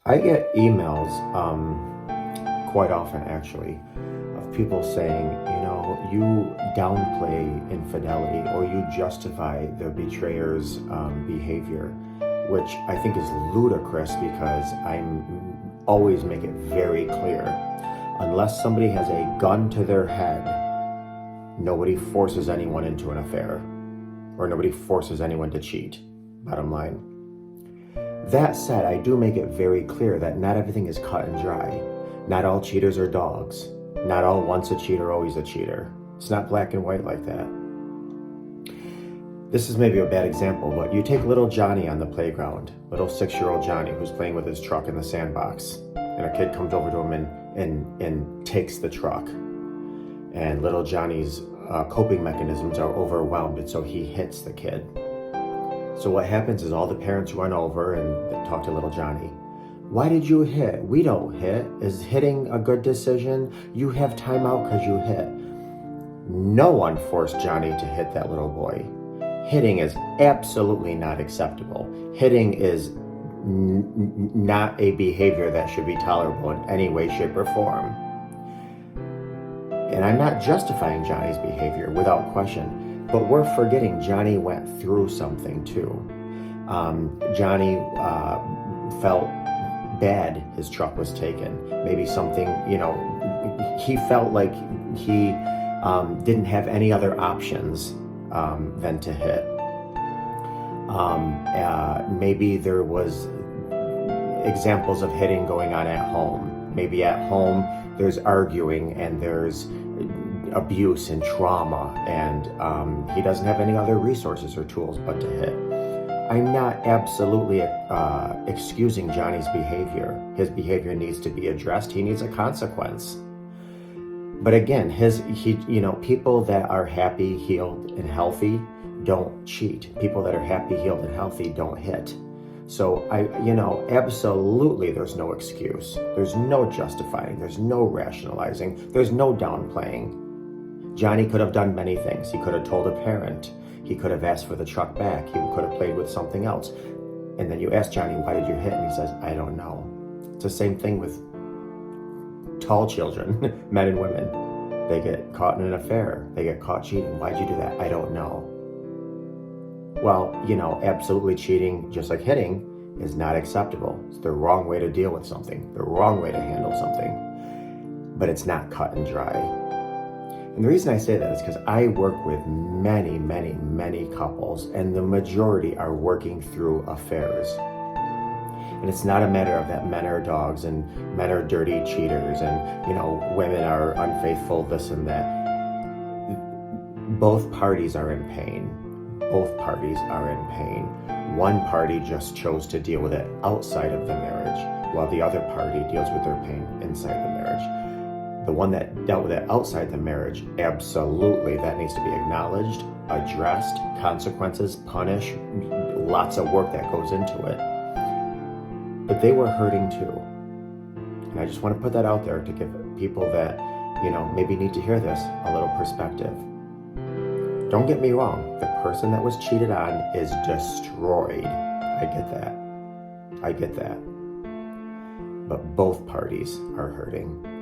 I get emails quite often, actually, of people saying, you downplay infidelity or you justify the betrayer's behavior, which I think is ludicrous because I'm always make it very clear. Unless somebody has a gun to their head, nobody forces anyone into an affair or nobody forces anyone to cheat, bottom line. That said, I do make it very clear that not everything is cut and dry. Not all cheaters are dogs. Not all once a cheater, always a cheater. It's not black and white like that. This is maybe a bad example, but you take little Johnny on the playground, little 6-year-old Johnny who's playing with his truck in the sandbox, and a kid comes over to him and takes the truck. And little Johnny's coping mechanisms are overwhelmed, and so he hits the kid. So what happens is all the parents run over and they talk to little Johnny. Why did you hit? We don't hit. Is hitting a good decision? You have time out because you hit. No one forced Johnny to hit that little boy. Hitting is absolutely not acceptable. Hitting is not a behavior that should be tolerable in any way, shape, or form. And I'm not justifying Johnny's behavior without question. But we're forgetting Johnny went through something too. Johnny felt bad his truck was taken. Maybe something, he felt like he didn't have any other options than to hit. Maybe there was examples of hitting going on at home. Maybe at home there's arguing and there's abuse and trauma, and he doesn't have any other resources or tools but to hit. I'm not absolutely excusing Johnny's behavior. His behavior needs to be addressed. He needs a consequence. But again, people that are happy, healed, and healthy don't cheat. People that are happy, healed, and healthy don't hit. So absolutely there's no excuse. There's no justifying. There's no rationalizing. There's no downplaying. Johnny could have done many things. He could have told a parent. He could have asked for the truck back. He could have played with something else. And then you ask Johnny, why did you hit? And he says, I don't know. It's the same thing with tall children, men and women. They get caught in an affair. They get caught cheating. Why'd you do that? I don't know. Well, absolutely cheating, just like hitting, is not acceptable. It's the wrong way to deal with something, the wrong way to handle something. But it's not cut and dry. And the reason I say that is because I work with many, many, many couples, and the majority are working through affairs. And it's not a matter of that men are dogs and men are dirty cheaters and, women are unfaithful, this and that. Both parties are in pain. Both parties are in pain. One party just chose to deal with it outside of the marriage, while the other party deals with their pain inside the marriage. The one that dealt with it outside the marriage, absolutely, that needs to be acknowledged, addressed, consequences, punished, lots of work that goes into it. But they were hurting too. And I just want to put that out there to give people that, maybe need to hear this a little perspective. Don't get me wrong, the person that was cheated on is destroyed. I get that. But both parties are hurting.